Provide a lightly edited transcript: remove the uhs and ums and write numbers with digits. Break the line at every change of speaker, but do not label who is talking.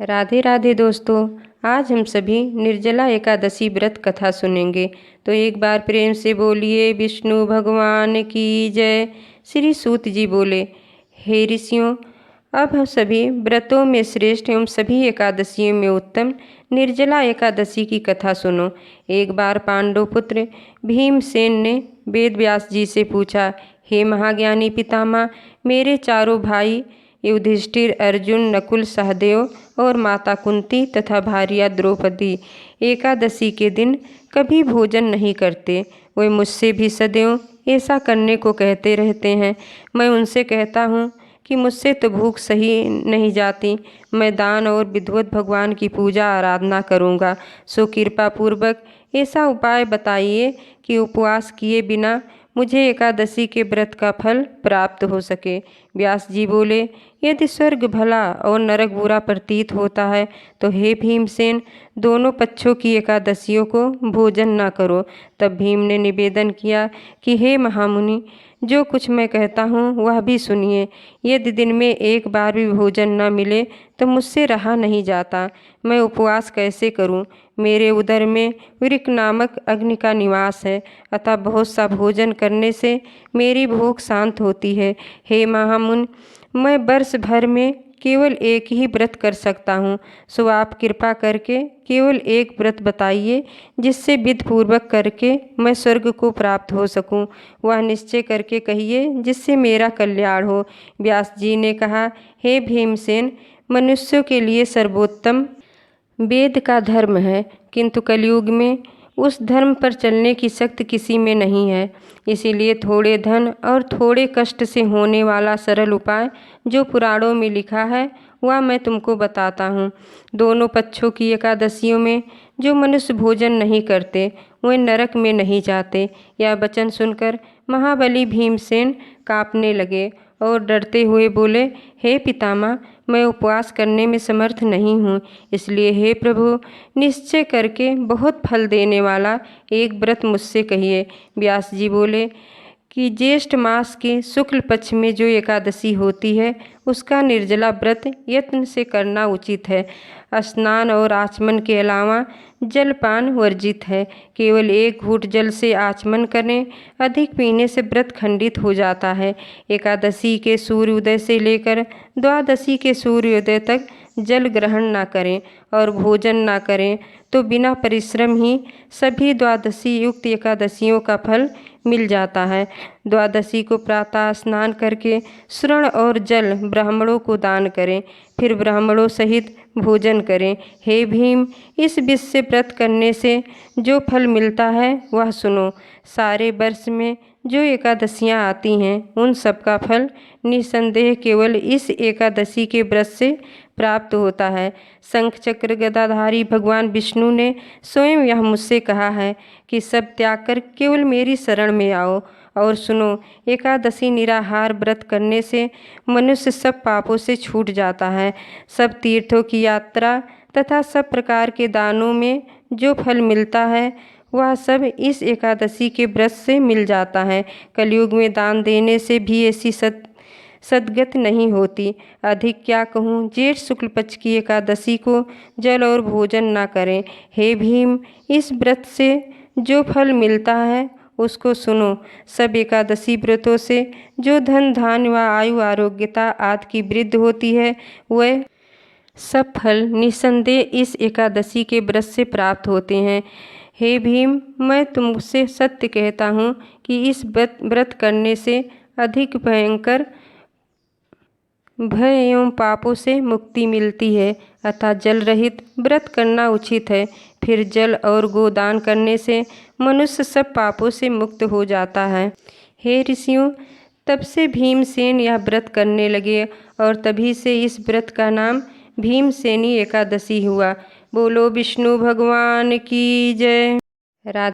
राधे राधे दोस्तों। आज हम सभी निर्जला एकादशी व्रत कथा सुनेंगे। तो एक बार प्रेम से बोलिए विष्णु भगवान की जय। श्री सूत जी बोले, हे ऋषियों, अब हम सभी व्रतों में श्रेष्ठ एवं सभी एकादशियों में उत्तम निर्जला एकादशी की कथा सुनो। एक बार पांडव पुत्र भीमसेन ने वेद व्यास जी से पूछा, हे महाज्ञानी पितामह, मेरे चारों भाई युधिष्ठिर, अर्जुन, नकुल, सहदेव और माता कुंती तथा भार्या द्रौपदी एकादशी के दिन कभी भोजन नहीं करते। वे मुझसे भी सदैव ऐसा करने को कहते रहते हैं। मैं उनसे कहता हूँ कि मुझसे तो भूख सही नहीं जाती। मैं दान और विधिवत भगवान की पूजा आराधना करूँगा। सो कृपा पूर्वक ऐसा उपाय बताइए कि उपवास किए बिना मुझे एकादशी के व्रत का फल प्राप्त हो सके। व्यास जी बोले, यदि स्वर्ग भला और नरक बुरा प्रतीत होता है तो हे भीमसेन, दोनों पक्षों की एकादशियों को भोजन न करो। तब भीम ने निवेदन किया कि हे महामुनि, जो कुछ मैं कहता हूँ वह भी सुनिए। यदि दिन में एक बार भी भोजन न मिले तो मुझसे रहा नहीं जाता। मैं उपवास कैसे करूँ? मेरे उदर में वृक नामक अग्नि का निवास है, अतः बहुत सा भोजन करने से मेरी भूख शांत होती है। हे महामुनि, मैं वर्ष भर में केवल एक ही व्रत कर सकता हूँ। सो आप कृपा करके केवल एक व्रत बताइए जिससे विधिपूर्वक करके मैं स्वर्ग को प्राप्त हो सकूँ। वह निश्चय करके कहिए जिससे मेरा कल्याण हो। व्यास जी ने कहा, हे भीमसेन, मनुष्यों के लिए सर्वोत्तम वेद का धर्म है, किंतु कलयुग में उस धर्म पर चलने की शक्ति किसी में नहीं है। इसीलिए थोड़े धन और थोड़े कष्ट से होने वाला सरल उपाय जो पुराणों में लिखा है वह मैं तुमको बताता हूँ। दोनों पक्षों की एकादशियों में जो मनुष्य भोजन नहीं करते वे नरक में नहीं जाते। यह वचन सुनकर महाबली भीमसेन काँपने लगे और डरते हुए बोले, हे पितामह, मैं उपवास करने में समर्थ नहीं हूँ। इसलिए हे प्रभु, निश्चय करके बहुत फल देने वाला एक व्रत मुझसे कहिए। व्यास जी बोले कि ज्येष्ठ मास के शुक्ल पक्ष में जो एकादशी होती है उसका निर्जला व्रत यत्न से करना उचित है। स्नान और आचमन के अलावा जलपान वर्जित है। केवल एक घूंट जल से आचमन करें, अधिक पीने से व्रत खंडित हो जाता है। एकादशी के सूर्योदय से लेकर द्वादशी के सूर्योदय तक जल ग्रहण ना करें और भोजन ना करें तो बिना परिश्रम ही सभी द्वादशी युक्त एकादशियों का फल मिल जाता है। द्वादशी को प्रातः स्नान करके स्वर्ण और जल ब्राह्मणों को दान करें, फिर ब्राह्मणों सहित भोजन करें। हे भीम, इस विष से व्रत करने से जो फल मिलता है वह सुनो। सारे वर्ष में जो एकादशियाँ आती हैं उन सब का फल निसंदेह केवल इस एकादशी के व्रत से प्राप्त होता है। शंख चक्र गदाधारी भगवान विष्णु ने स्वयं यह मुझसे कहा है कि सब त्याग कर केवल मेरी शरण में आओ। और सुनो, एकादशी निराहार व्रत करने से मनुष्य सब पापों से छूट जाता है। सब तीर्थों की यात्रा तथा सब प्रकार के दानों में जो फल मिलता है वह सब इस एकादशी के व्रत से मिल जाता है। कलयुग में दान देने से भी ऐसी सद्गति नहीं होती। अधिक क्या कहूँ, जेठ शुक्ल पक्ष की एकादशी को जल और भोजन ना करें। हे भीम, इस व्रत से जो फल मिलता है उसको सुनो। सब एकादशी व्रतों से जो धन धान्य व आयु आरोग्यता आदि की वृद्धि होती है वह सब फल निसंदेह इस एकादशी के व्रत से प्राप्त होते हैं। हे भीम, मैं तुमसे सत्य कहता हूँ कि इस व्रत करने से अधिक भयंकर भय एवं पापों से मुक्ति मिलती है। अतः जल रहित व्रत करना उचित है। फिर जल और गोदान करने से मनुष्य सब पापों से मुक्त हो जाता है। हे ऋषियों, तब से भीमसेन यह व्रत करने लगे और तभी से इस व्रत का नाम भीमसेनी एकादशी हुआ। बोलो विष्णु भगवान की जय। राधे।